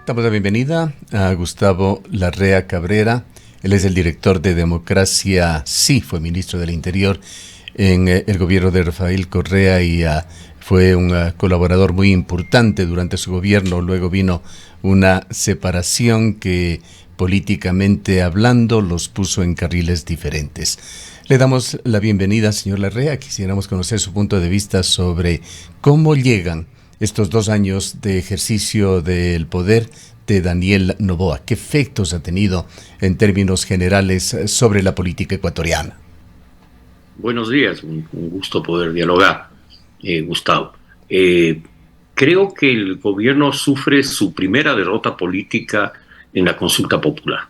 Damos la bienvenida a Gustavo Larrea Cabrera. Él es el director de Democracia Sí, fue ministro del Interior en el gobierno de Rafael Correa y fue un colaborador muy importante durante su gobierno. Luego vino una separación que, políticamente hablando, los puso en carriles diferentes. Le damos la bienvenida, señor Larrea. Quisiéramos conocer su punto de vista sobre cómo llegan estos 2 años de ejercicio del poder de Daniel Noboa. ¿Qué efectos ha tenido en términos generales sobre la política ecuatoriana? Buenos días, un gusto poder dialogar, Gustavo. Creo que el gobierno sufre su primera derrota política en la consulta popular.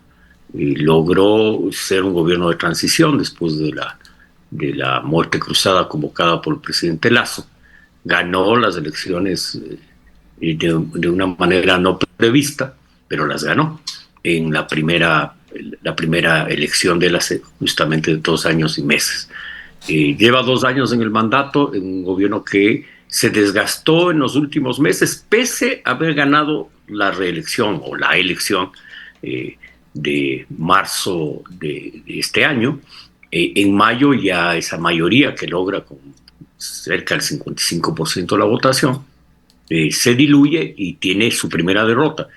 Logró ser un gobierno de transición después de la muerte cruzada convocada por el presidente Lasso. Ganó las elecciones de una manera no prevista, pero las ganó en la primera elección de él hace justamente 2 años y meses. Lleva 2 años en el mandato, en un gobierno que se desgastó en los últimos meses, pese a haber ganado la reelección o la elección de marzo de este año. En mayo ya esa mayoría que logra con cerca del 55% de la votación se diluye y tiene su primera derrota,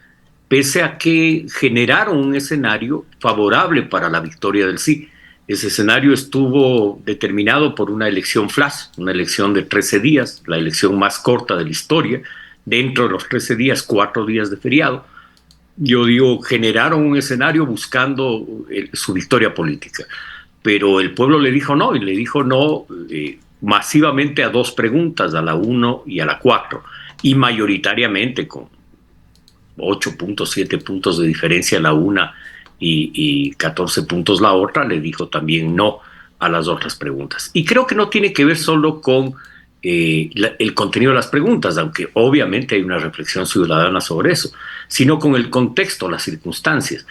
pese a que generaron un escenario favorable para la victoria del sí. Ese escenario estuvo determinado por una elección flash, una elección de 13 días, la elección más corta de la historia. Dentro de los 13 días, 4 días de feriado. Yo digo, generaron un escenario buscando su victoria política. Pero el pueblo le dijo no, y le dijo no masivamente a 2 preguntas, a la 1 y a la 4, y mayoritariamente con 8.7 puntos de diferencia la una y 14 puntos la otra, le dijo también no a las otras preguntas. Y creo que no tiene que ver solo con el contenido de las preguntas, aunque obviamente hay una reflexión ciudadana sobre eso, sino con el contexto, las circunstancias.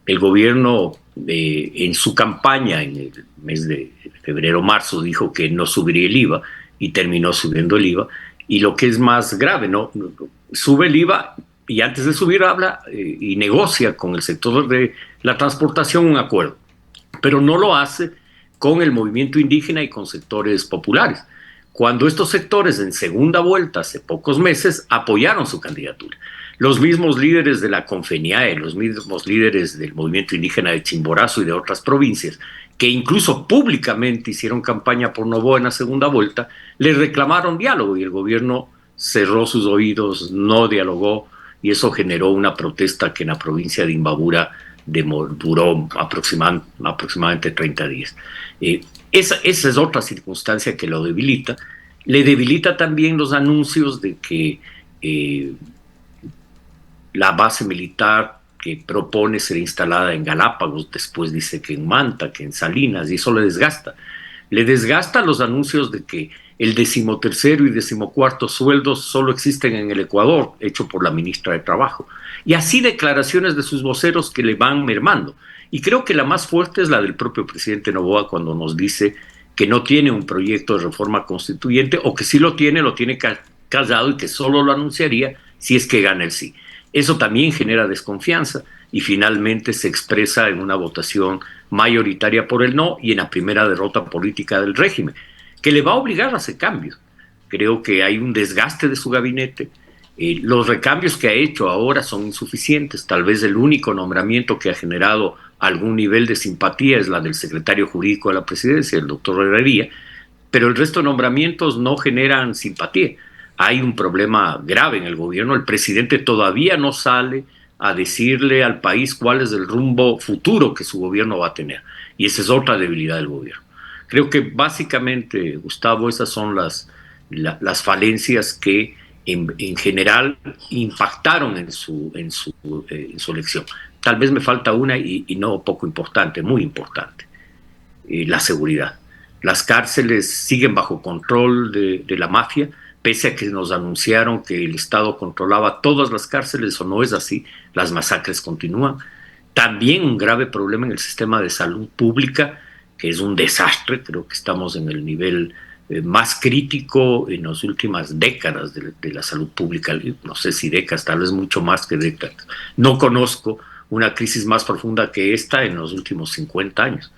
El gobierno en su campaña en el mes de febrero-marzo dijo que no subiría el IVA y terminó subiendo el IVA. Y lo que es más grave, ¿no? Sube el IVA y antes de subir habla y negocia con el sector de la transportación un acuerdo, pero no lo hace con el movimiento indígena y con sectores populares, cuando estos sectores en segunda vuelta hace pocos meses apoyaron su candidatura. Los mismos líderes de la Confeniae, los mismos líderes del movimiento indígena de Chimborazo y de otras provincias, que incluso públicamente hicieron campaña por Noboa en la segunda vuelta, le reclamaron diálogo y el gobierno cerró sus oídos, no dialogó, y eso generó una protesta que en la provincia de Imbabura duró aproximadamente 30 días. Esa es otra circunstancia que lo debilita. Le debilita también los anuncios de que la base militar que propone ser instalada en Galápagos, después dice que en Manta, que en Salinas, y eso le desgasta. Le desgasta los anuncios de que el 13º y 14º sueldos solo existen en el Ecuador, hecho por la ministra de Trabajo. Y así declaraciones de sus voceros que le van mermando. Y creo que la más fuerte es la del propio presidente Noboa cuando nos dice que no tiene un proyecto de reforma constituyente, o que sí lo tiene callado y que solo lo anunciaría si es que gana el sí. Eso también genera desconfianza y finalmente se expresa en una votación mayoritaria por el no y en la primera derrota política del régimen, que le va a obligar a hacer cambios. Creo que hay un desgaste de su gabinete. Los recambios que ha hecho ahora son insuficientes. Tal vez el único nombramiento que ha generado algún nivel de simpatía es la del secretario jurídico de la presidencia, el doctor Herrería, pero el resto de nombramientos no generan simpatía. Hay un problema grave en el gobierno. El presidente todavía no sale a decirle al país cuál es el rumbo futuro que su gobierno va a tener. Y esa es otra debilidad del gobierno. Creo que básicamente, Gustavo, esas son las falencias que en general impactaron en su elección. Tal vez me falta una y no poco importante, muy importante, la seguridad. Las cárceles siguen bajo control de la mafia, pese a que nos anunciaron que el Estado controlaba todas las cárceles. Eso no es así, las masacres continúan. También un grave problema en el sistema de salud pública, que es un desastre. Creo que estamos en el nivel más crítico en las últimas décadas de la salud pública, no sé si décadas, tal vez mucho más que décadas. No conozco una crisis más profunda que esta en los últimos 50 años.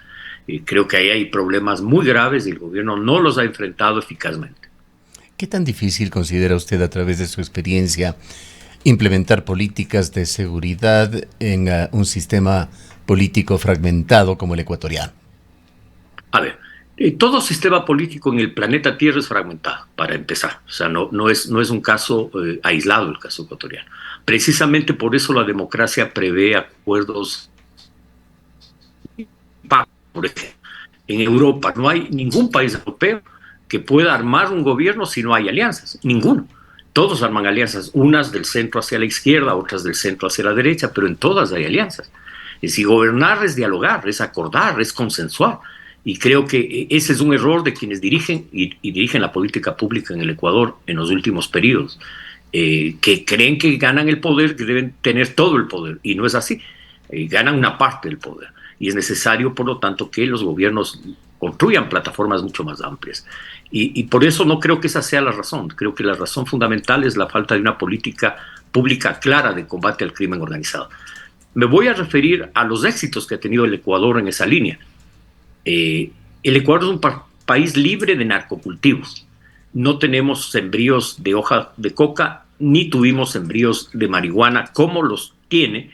Creo que ahí hay problemas muy graves y el gobierno no los ha enfrentado eficazmente. ¿Qué tan difícil considera usted, a través de su experiencia, implementar políticas de seguridad en un sistema político fragmentado como el ecuatoriano? A ver, todo sistema político en el planeta Tierra es fragmentado, para empezar. O sea, no es un caso aislado el caso ecuatoriano. Precisamente por eso la democracia prevé acuerdos. Por ejemplo, en Europa no hay ningún país europeo que pueda armar un gobierno si no hay alianzas. Ninguno. Todos arman alianzas, unas del centro hacia la izquierda, otras del centro hacia la derecha, pero en todas hay alianzas. Es decir, gobernar es dialogar, es acordar, es consensuar. Y creo que ese es un error de quienes dirigen y dirigen la política pública en el Ecuador en los últimos periodos, que creen que ganan el poder, que deben tener todo el poder, y no es así. Ganan una parte del poder. Y es necesario, por lo tanto, que los gobiernos construyan plataformas mucho más amplias. Y por eso no creo que esa sea la razón. Creo que la razón fundamental es la falta de una política pública clara de combate al crimen organizado. Me voy a referir a los éxitos que ha tenido el Ecuador en esa línea. El Ecuador es un país libre de narcocultivos. No tenemos sembríos de hoja de coca, ni tuvimos sembríos de marihuana como los tiene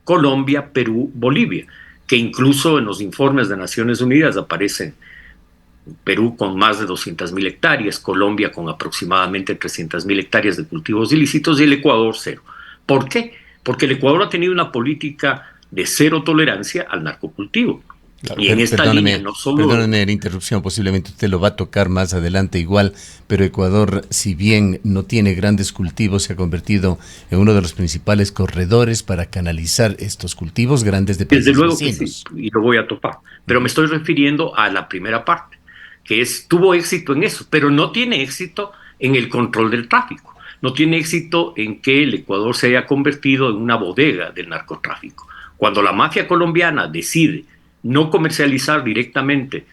Colombia, Perú, Bolivia, que incluso en los informes de Naciones Unidas aparecen Perú con más de 200.000 hectáreas, Colombia con aproximadamente 300.000 hectáreas de cultivos ilícitos y el Ecuador cero. ¿Por qué? Porque el Ecuador ha tenido una política de cero tolerancia al narcocultivo. Claro, y en esta línea no solo... Perdóneme la interrupción, posiblemente usted lo va a tocar más adelante igual, pero Ecuador, si bien no tiene grandes cultivos, se ha convertido en uno de los principales corredores para canalizar estos cultivos grandes de países Desde luego vecinos. Que sí, y lo voy a topar. Pero me estoy refiriendo a la primera parte, que tuvo éxito en eso, pero no tiene éxito en el control del tráfico. No tiene éxito en que el Ecuador se haya convertido en una bodega del narcotráfico. Cuando la mafia colombiana decide no comercializar directamente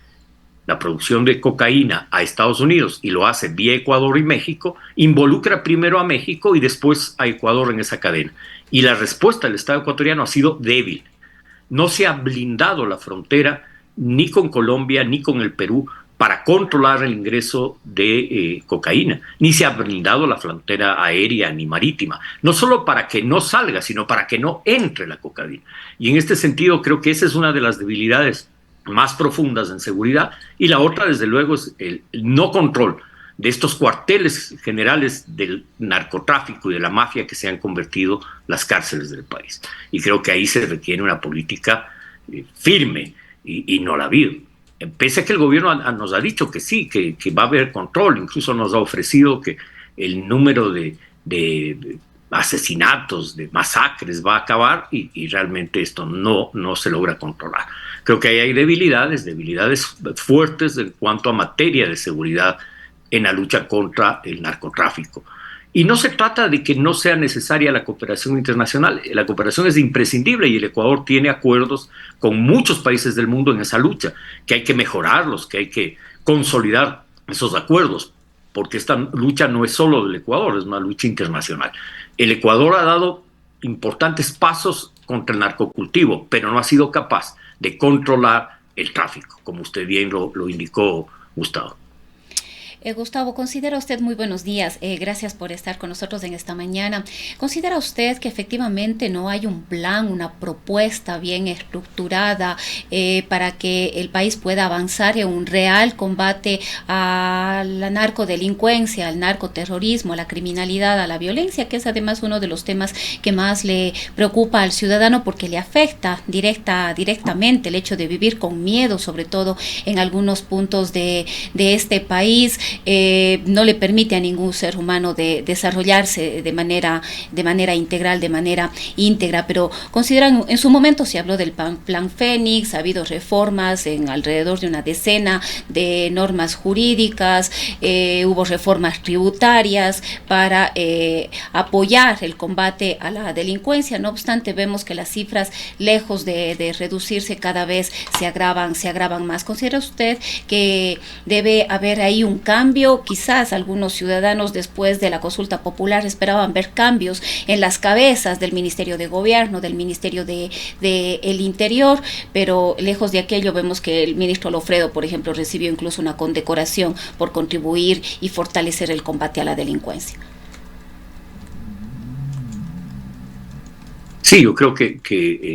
la producción de cocaína a Estados Unidos y lo hace vía Ecuador y México, involucra primero a México y después a Ecuador en esa cadena. Y la respuesta del Estado ecuatoriano ha sido débil. No se ha blindado la frontera ni con Colombia ni con el Perú para controlar el ingreso de cocaína, ni se ha blindado la frontera aérea ni marítima, no solo para que no salga, sino para que no entre la cocaína. Y en este sentido creo que esa es una de las debilidades más profundas en seguridad, y la otra desde luego es el no control de estos cuarteles generales del narcotráfico y de la mafia que se han convertido las cárceles del país. Y creo que ahí se requiere una política firme y no la ha habido. Pese a que el gobierno nos ha dicho que sí, que va a haber control, incluso nos ha ofrecido que el número de asesinatos, de masacres va a acabar y realmente esto no se logra controlar. Creo que ahí hay debilidades fuertes en cuanto a materia de seguridad en la lucha contra el narcotráfico. Y no se trata de que no sea necesaria la cooperación internacional. La cooperación es imprescindible y el Ecuador tiene acuerdos con muchos países del mundo en esa lucha, que hay que mejorarlos, que hay que consolidar esos acuerdos, porque esta lucha no es solo del Ecuador, es una lucha internacional. El Ecuador ha dado importantes pasos contra el narcocultivo, pero no ha sido capaz de controlar el tráfico, como usted bien lo indicó, Gustavo. Gustavo, ¿considera usted, muy buenos días, gracias por estar con nosotros en esta mañana, considera usted que efectivamente no hay un plan, una propuesta bien estructurada para que el país pueda avanzar en un real combate a la narcodelincuencia, al narcoterrorismo, a la criminalidad, a la violencia, que es además uno de los temas que más le preocupa al ciudadano porque le afecta directamente el hecho de vivir con miedo, sobre todo en algunos puntos de este país? no le permite a ningún ser humano de desarrollarse de manera integral, de manera íntegra, pero consideran, en su momento se habló del Plan Fénix, ha habido reformas en alrededor de una decena de normas jurídicas, hubo reformas tributarias para apoyar el combate a la delincuencia. No obstante, vemos que las cifras, lejos de reducirse, cada vez se agravan más. ¿Considera usted que debe haber ahí un cambio? Quizás algunos ciudadanos, después de la consulta popular, esperaban ver cambios en las cabezas del Ministerio de Gobierno, del Ministerio de el Interior, pero lejos de aquello vemos que el ministro Lofredo, por ejemplo, recibió incluso una condecoración por contribuir y fortalecer el combate a la delincuencia. Sí, yo creo que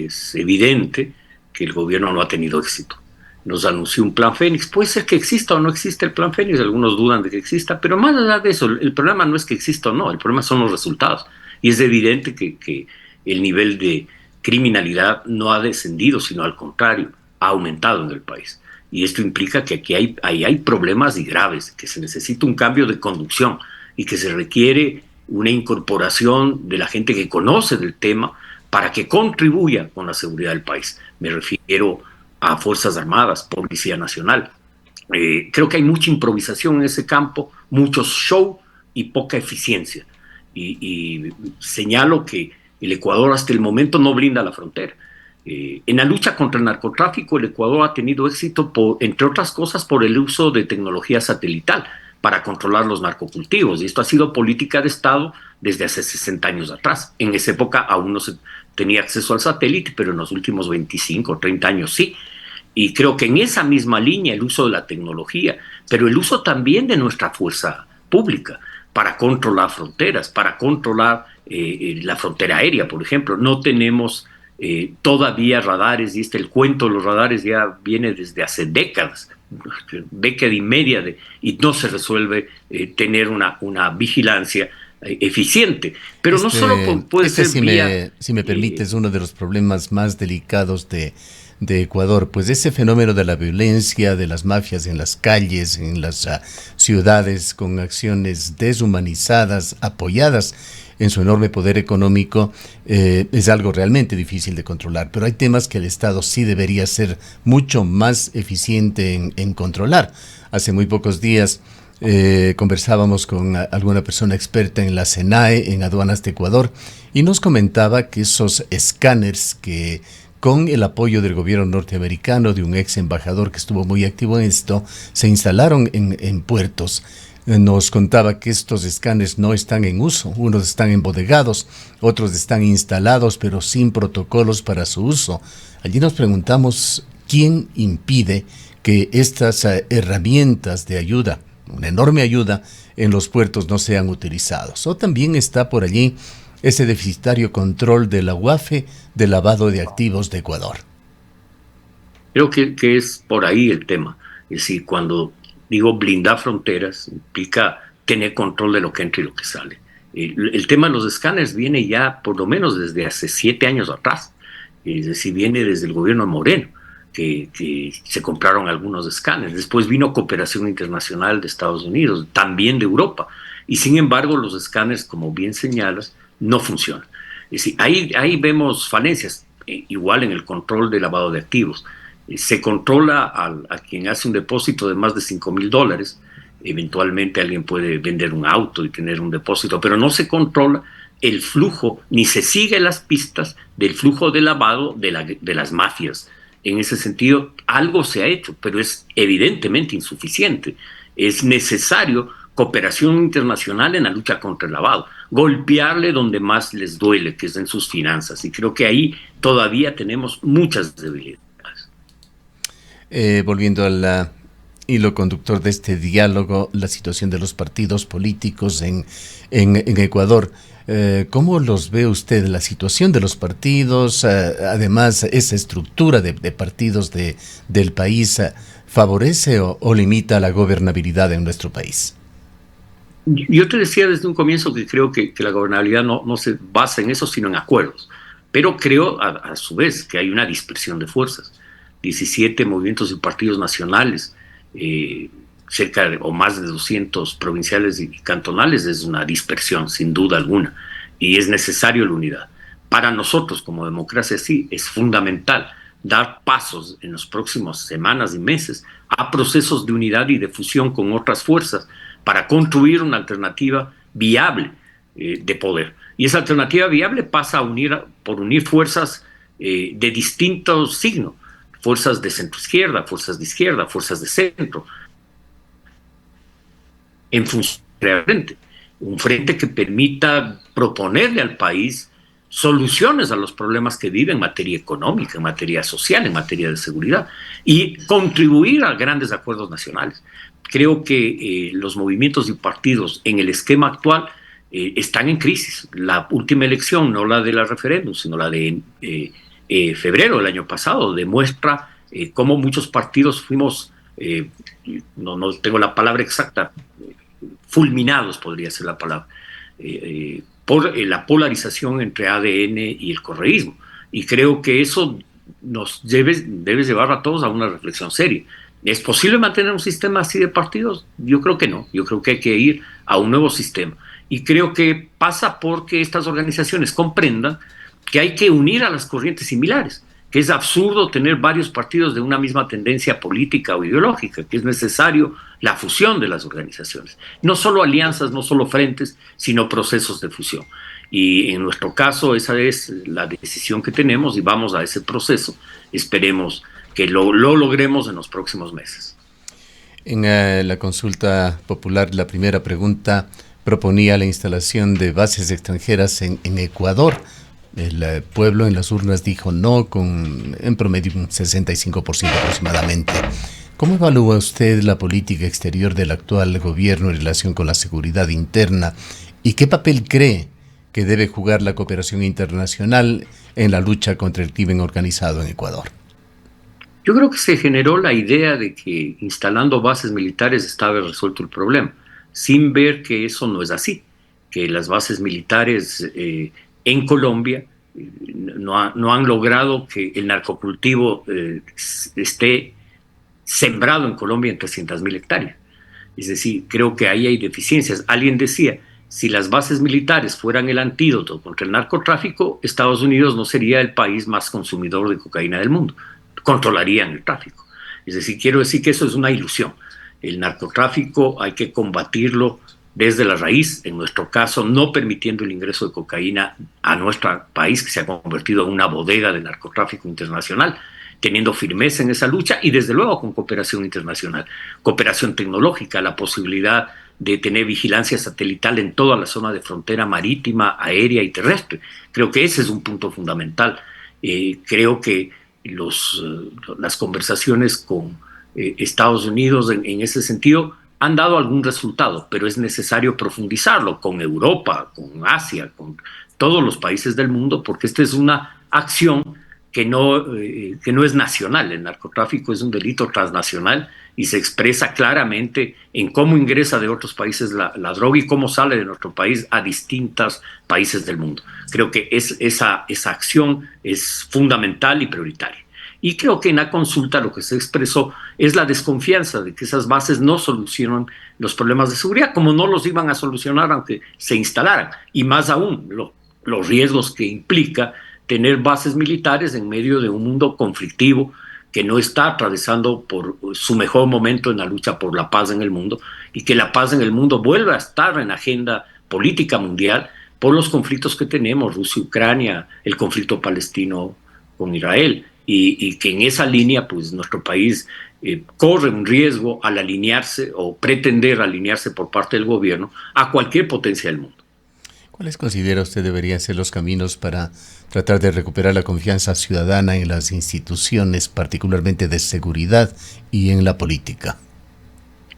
es evidente que el gobierno no ha tenido éxito. Nos anunció un Plan Fénix. Puede ser que exista o no exista el Plan Fénix, algunos dudan de que exista, pero más allá de eso, el problema no es que exista o no, el problema son los resultados. Y es evidente que el nivel de criminalidad no ha descendido, sino al contrario, ha aumentado en el país. Y esto implica que aquí hay problemas y graves, que se necesita un cambio de conducción y que se requiere una incorporación de la gente que conoce del tema para que contribuya con la seguridad del país. Me refiero a Fuerzas Armadas, Policía Nacional. Creo que hay mucha improvisación en ese campo, mucho show y poca eficiencia. Y señalo que el Ecuador hasta el momento no blinda la frontera. En la lucha contra el narcotráfico, el Ecuador ha tenido éxito, entre otras cosas, por el uso de tecnología satelital para controlar los narcocultivos. Y esto ha sido política de Estado desde hace 60 años atrás. En esa época aún no se tenía acceso al satélite, pero en los últimos 25 o 30 años sí. Y creo que en esa misma línea el uso de la tecnología, pero el uso también de nuestra fuerza pública para controlar fronteras, para controlar la frontera aérea, por ejemplo. No tenemos todavía radares, y el cuento de los radares ya viene desde hace décadas, década y media, y no se resuelve tener una vigilancia eficiente. Pero no solo puede ser si me permites, uno de los problemas más delicados de Ecuador, pues ese fenómeno de la violencia, de las mafias en las calles, en las ciudades, con acciones deshumanizadas, apoyadas en su enorme poder económico, es algo realmente difícil de controlar. Pero hay temas que el Estado sí debería ser mucho más eficiente en controlar. Hace muy pocos días conversábamos con alguna persona experta en la SENAE, en aduanas de Ecuador, y nos comentaba que esos escáneres que, con el apoyo del gobierno norteamericano, de un ex embajador que estuvo muy activo en esto, se instalaron en puertos. Nos contaba que estos escáneres no están en uso, unos están embodegados, otros están instalados pero sin protocolos para su uso. Allí nos preguntamos quién impide que estas herramientas de ayuda, una enorme ayuda, en los puertos no sean utilizados. O también está por allí ese deficitario control de la UAFE de lavado de activos de Ecuador. Creo que es por ahí el tema. Es decir, cuando digo blindar fronteras, implica tener control de lo que entra y lo que sale. El tema de los escáneres viene ya por lo menos desde hace 7 años atrás. Es decir, viene desde el gobierno de Moreno, que se compraron algunos escáneres. Después vino cooperación internacional de Estados Unidos, también de Europa. Y sin embargo, los escáneres, como bien señalas, no funcionan. Es decir, ahí vemos falencias, igual en el control de lavado de activos. Se controla a quien hace un depósito de más de $5,000. Eventualmente alguien puede vender un auto y tener un depósito, pero no se controla el flujo, ni se sigue las pistas del flujo de lavado de las mafias. En ese sentido, algo se ha hecho, pero es evidentemente insuficiente. Es necesario cooperación internacional en la lucha contra el lavado, golpearle donde más les duele, que es en sus finanzas, y creo que ahí todavía tenemos muchas debilidades. Volviendo al hilo conductor de este diálogo, la situación de los partidos políticos en Ecuador, ¿cómo los ve usted? La situación de los partidos, además esa estructura de partidos del país, ¿favorece o limita la gobernabilidad en nuestro país? Yo te decía desde un comienzo que creo que la gobernabilidad no se basa en eso, sino en acuerdos. Pero creo, a su vez, que hay una dispersión de fuerzas. 17 movimientos y partidos nacionales o más de 200 provinciales y cantonales, es una dispersión, sin duda alguna, y es necesario la unidad. Para nosotros, como democracia, sí, es fundamental dar pasos en las próximas semanas y meses a procesos de unidad y de fusión con otras fuerzas para construir una alternativa viable de poder. Y esa alternativa viable pasa por unir fuerzas de distintos signos, fuerzas de centro-izquierda, fuerzas de centro, en función de frente, un frente que permita proponerle al país soluciones a los problemas que vive en materia económica, en materia social, en materia de seguridad, y contribuir a grandes acuerdos nacionales. Creo que los movimientos y partidos en el esquema actual están en crisis. La última elección, no la de la referéndum, sino la de febrero del año pasado, demuestra cómo muchos partidos fuimos, no tengo la palabra exacta, fulminados podría ser la palabra, por la polarización entre ADN y el correísmo. Y creo que eso nos debe llevar a todos a una reflexión seria. ¿Es posible mantener un sistema así de partidos? Yo creo que no. Yo creo que hay que ir a un nuevo sistema. Y creo que pasa porque estas organizaciones comprendan que hay que unir a las corrientes similares, que es absurdo tener varios partidos de una misma tendencia política o ideológica, que es necesario la fusión de las organizaciones. No solo alianzas, no solo frentes, sino procesos de fusión. Y en nuestro caso esa es la decisión que tenemos y vamos a ese proceso. Esperemos que lo logremos en los próximos meses. En la consulta popular, la primera pregunta proponía la instalación de bases extranjeras en Ecuador. El pueblo en las urnas dijo no, con en promedio un 65% aproximadamente. ¿Cómo evalúa usted la política exterior del actual gobierno en relación con la seguridad interna? ¿Y qué papel cree que debe jugar la cooperación internacional en la lucha contra el crimen organizado en Ecuador? Yo creo que se generó la idea de que instalando bases militares estaba resuelto el problema, sin ver que eso no es así, que las bases militares en Colombia no han logrado que el narcocultivo esté sembrado en Colombia en 300.000 hectáreas. Es decir, creo que ahí hay deficiencias. Alguien decía, si las bases militares fueran el antídoto contra el narcotráfico, Estados Unidos no sería el país más consumidor de cocaína del mundo. Controlarían el tráfico. Es decir, quiero decir que eso es una ilusión. El narcotráfico hay que combatirlo desde la raíz, en nuestro caso, no permitiendo el ingreso de cocaína a nuestro país, que se ha convertido en una bodega de narcotráfico internacional, teniendo firmeza en esa lucha y desde luego con cooperación internacional, cooperación tecnológica, la posibilidad de tener vigilancia satelital en toda la zona de frontera marítima, aérea y terrestre. Creo que ese es un punto fundamental. Creo que las conversaciones con Estados Unidos en ese sentido han dado algún resultado, pero es necesario profundizarlo con Europa, con Asia, con todos los países del mundo, porque esta es una acción que no es nacional. El narcotráfico es un delito transnacional y se expresa claramente en cómo ingresa de otros países la droga y cómo sale de nuestro país a distintos países del mundo. Creo que esa acción es fundamental y prioritaria. Y creo que en la consulta lo que se expresó es la desconfianza de que esas bases no solucionan los problemas de seguridad, como no los iban a solucionar aunque se instalaran. Y más aún, los riesgos que implica tener bases militares en medio de un mundo conflictivo que no está atravesando por su mejor momento en la lucha por la paz en el mundo, y que la paz en el mundo vuelva a estar en la agenda política mundial por los conflictos que tenemos, Rusia-Ucrania, el conflicto palestino con Israel, y que en esa línea pues nuestro país corre un riesgo al alinearse o pretender alinearse por parte del gobierno a cualquier potencia del mundo. ¿Cuáles considera usted deberían ser los caminos para tratar de recuperar la confianza ciudadana en las instituciones, particularmente de seguridad y en la política?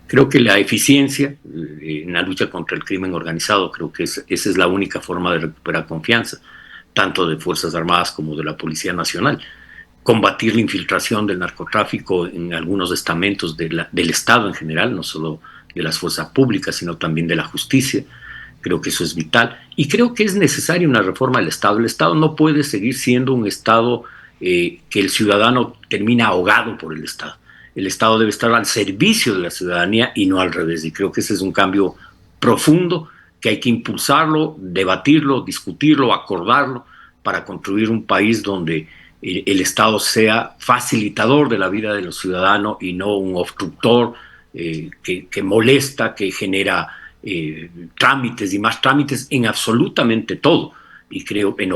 Creo que la eficiencia en la lucha contra el crimen organizado, creo que esa es la única forma de recuperar confianza, tanto de Fuerzas Armadas como de la Policía Nacional. Combatir la infiltración del narcotráfico en algunos estamentos del Estado en general, no solo de las fuerzas públicas, sino también de la justicia. Creo que eso es vital. Y creo que es necesaria una reforma del Estado. El Estado no puede seguir siendo un Estado que el ciudadano termina ahogado por el Estado. el Estado debe estar al servicio de la ciudadanía y no al revés. Y creo que ese es un cambio profundo que hay que impulsarlo, debatirlo, discutirlo, acordarlo para construir un país donde el Estado sea facilitador de la vida de los ciudadanos y no un obstructor que molesta, que genera trámites y más trámites en absolutamente todo. Y creo que en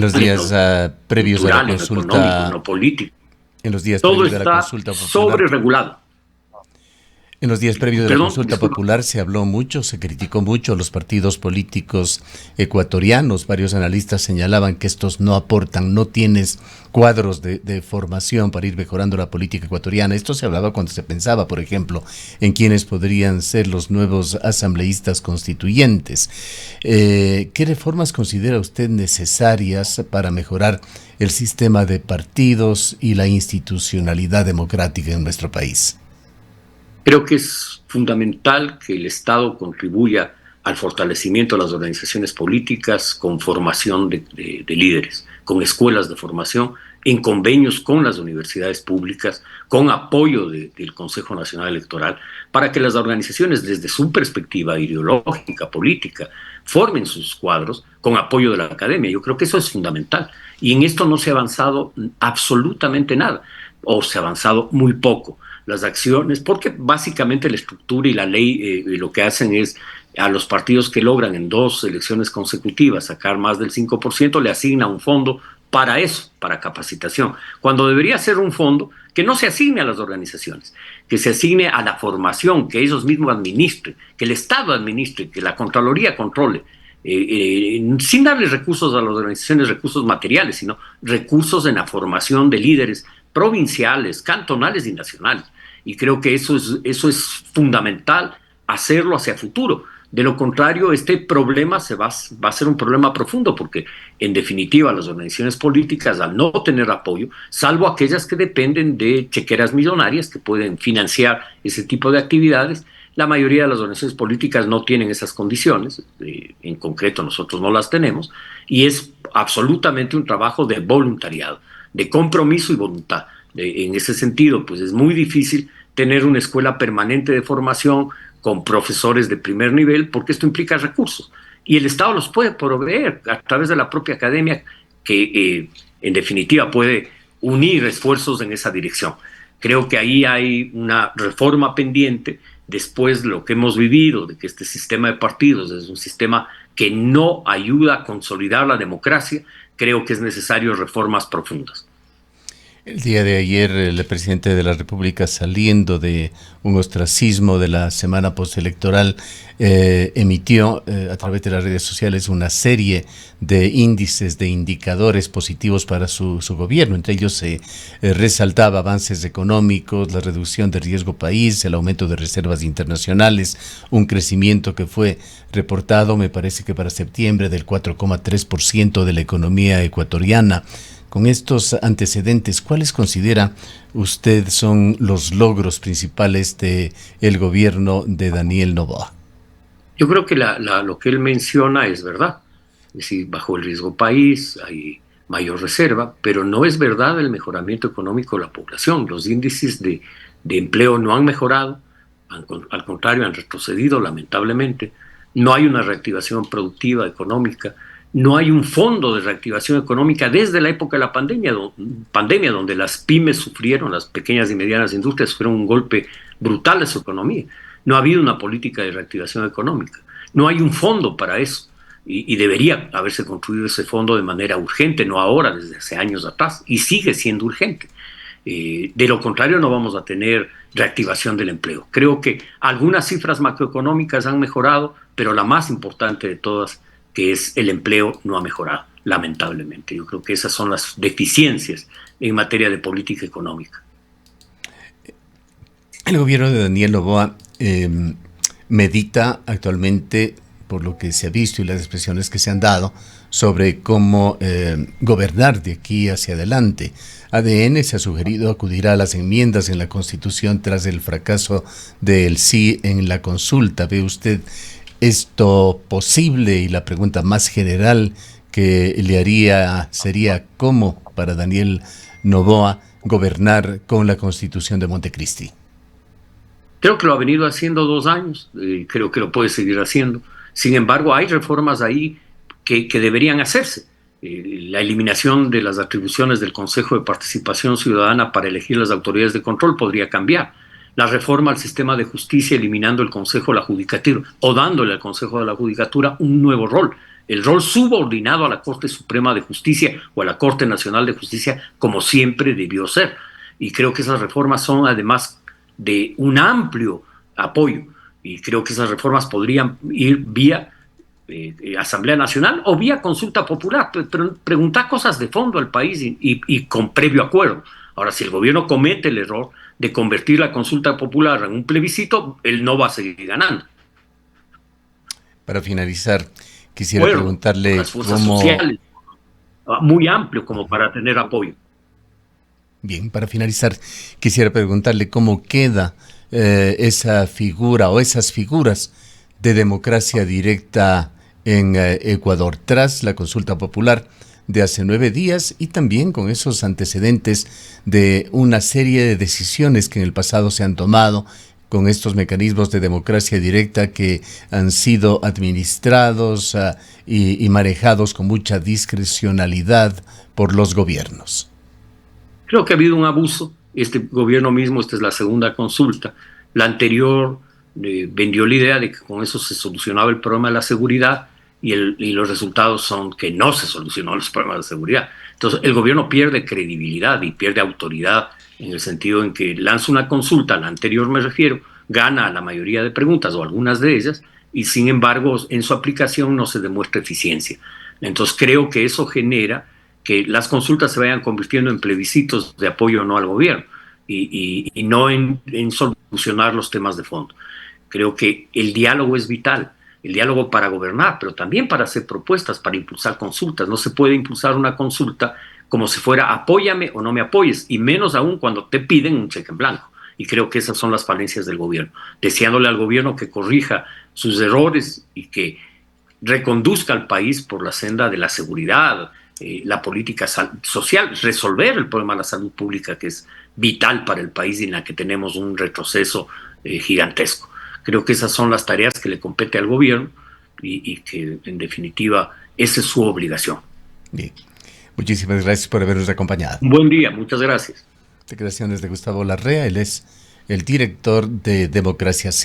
los días previos a la consulta, no político, en los días todo previos a la está consulta popular, sobreregulado. En los días previos de la consulta popular se habló mucho, se criticó mucho a los partidos políticos ecuatorianos. Varios analistas señalaban que estos no aportan, no tienes cuadros de formación para ir mejorando la política ecuatoriana. Esto se hablaba cuando se pensaba, por ejemplo, en quiénes podrían ser los nuevos asambleístas constituyentes. ¿Qué reformas considera usted necesarias para mejorar el sistema de partidos y la institucionalidad democrática en nuestro país? Creo que es fundamental que el Estado contribuya al fortalecimiento de las organizaciones políticas con formación de líderes, con escuelas de formación, en convenios con las universidades públicas, con apoyo del Consejo Nacional Electoral, para que las organizaciones, desde su perspectiva ideológica, política, formen sus cuadros con apoyo de la academia. Yo creo que eso es fundamental. Y en esto no se ha avanzado absolutamente nada, o se ha avanzado muy poco. Las acciones, porque básicamente la estructura y la ley lo que hacen es a los partidos que logran en 2 elecciones consecutivas sacar más del 5%, le asigna un fondo para eso, para capacitación, cuando debería ser un fondo que no se asigne a las organizaciones, que se asigne a la formación, que ellos mismos administren, que el Estado administre, que la Contraloría controle, sin darles recursos a las organizaciones, recursos materiales, sino recursos en la formación de líderes provinciales, cantonales y nacionales. Y creo que eso es fundamental, hacerlo hacia futuro. De lo contrario, este problema va a ser un problema profundo, porque en definitiva las organizaciones políticas, al no tener apoyo, salvo aquellas que dependen de chequeras millonarias que pueden financiar ese tipo de actividades, la mayoría de las organizaciones políticas no tienen esas condiciones, en concreto nosotros no las tenemos, y es absolutamente un trabajo de voluntariado, de compromiso y voluntad. En ese sentido, pues es muy difícil tener una escuela permanente de formación con profesores de primer nivel, porque esto implica recursos. Y el Estado los puede proveer a través de la propia academia, que en definitiva puede unir esfuerzos en esa dirección. Creo que ahí hay una reforma pendiente después de lo que hemos vivido, de que este sistema de partidos es un sistema que no ayuda a consolidar la democracia. Creo que es necesario reformas profundas. El día de ayer, el presidente de la República, saliendo de un ostracismo de la semana postelectoral, emitió a través de las redes sociales una serie de índices, de indicadores positivos para su gobierno. Entre ellos se resaltaba avances económicos, la reducción de riesgo país, el aumento de reservas internacionales, un crecimiento que fue reportado, me parece que para septiembre, del 4,3% de la economía ecuatoriana. Con estos antecedentes, ¿cuáles considera usted son los logros principales del gobierno de Daniel Noboa? Yo creo que lo que él menciona es verdad. Es decir, bajo el riesgo país hay mayor reserva, pero no es verdad el mejoramiento económico de la población. Los índices de empleo no han mejorado, al contrario, han retrocedido lamentablemente. No hay una reactivación productiva, económica. No hay un fondo de reactivación económica desde la época de la pandemia, donde las pymes sufrieron, las pequeñas y medianas industrias sufrieron un golpe brutal a su economía. No ha habido una política de reactivación económica. No hay un fondo para eso. Y debería haberse construido ese fondo de manera urgente, no ahora, desde hace años atrás, y sigue siendo urgente. De lo contrario, no vamos a tener reactivación del empleo. Creo que algunas cifras macroeconómicas han mejorado, pero la más importante de todas, que es el empleo, no ha mejorado, lamentablemente. Yo creo que esas son las deficiencias en materia de política económica. El gobierno de Daniel Noboa medita actualmente, por lo que se ha visto y las expresiones que se han dado, sobre cómo gobernar de aquí hacia adelante. ADN se ha sugerido acudir a las enmiendas en la Constitución tras el fracaso del sí en la consulta. ¿Ve usted esto posible? Y la pregunta más general, que sería como para Daniel Noboa gobernar con la Constitución de Montecristi? Creo que lo ha venido haciendo 2 años, creo que lo puede seguir haciendo. Sin embargo, hay reformas ahí que deberían hacerse. La eliminación de las atribuciones del Consejo de Participación Ciudadana para elegir las autoridades de control podría cambiar. La reforma al sistema de justicia eliminando el Consejo de la Judicatura o dándole al Consejo de la Judicatura un nuevo rol, el rol subordinado a la Corte Suprema de Justicia o a la Corte Nacional de Justicia, como siempre debió ser. Y creo que esas reformas son además de un amplio apoyo, y creo que esas reformas podrían ir vía Asamblea Nacional o vía consulta popular, pero preguntar cosas de fondo al país y con previo acuerdo. Ahora, si el gobierno comete el error de convertir la consulta popular en un plebiscito, él no va a seguir ganando. Para finalizar, quisiera preguntarle las fuerzas sociales, muy amplio como para tener apoyo. Bien, para finalizar, quisiera preguntarle cómo queda esa figura o esas figuras de democracia directa en Ecuador tras la consulta popular de hace 9 días y también con esos antecedentes de una serie de decisiones que en el pasado se han tomado con estos mecanismos de democracia directa que han sido administrados y manejados con mucha discrecionalidad por los gobiernos. Creo que ha habido un abuso. Este gobierno mismo, esta es la segunda consulta. La anterior vendió la idea de que con eso se solucionaba el problema de la seguridad y los resultados son que no se solucionó los problemas de seguridad. Entonces el gobierno pierde credibilidad y pierde autoridad en el sentido en que lanza una consulta, la anterior me refiero, gana la mayoría de preguntas o algunas de ellas y sin embargo en su aplicación no se demuestra eficiencia. Entonces creo que eso genera que las consultas se vayan convirtiendo en plebiscitos de apoyo o no al gobierno y no en solucionar los temas de fondo. Creo que el diálogo es vital, el diálogo para gobernar, pero también para hacer propuestas, para impulsar consultas. No se puede impulsar una consulta como si fuera apóyame o no me apoyes, y menos aún cuando te piden un cheque en blanco. Y creo que esas son las falencias del gobierno. Deseándole al gobierno que corrija sus errores y que reconduzca al país por la senda de la seguridad, la política social, resolver el problema de la salud pública que es vital para el país y en la que tenemos un retroceso gigantesco. Creo que esas son las tareas que le compete al gobierno y que en definitiva esa es su obligación. Bien. Muchísimas gracias por habernos acompañado. Un buen día, muchas gracias. Declaraciones de Gustavo Larrea, él es el director de Democracia Sí.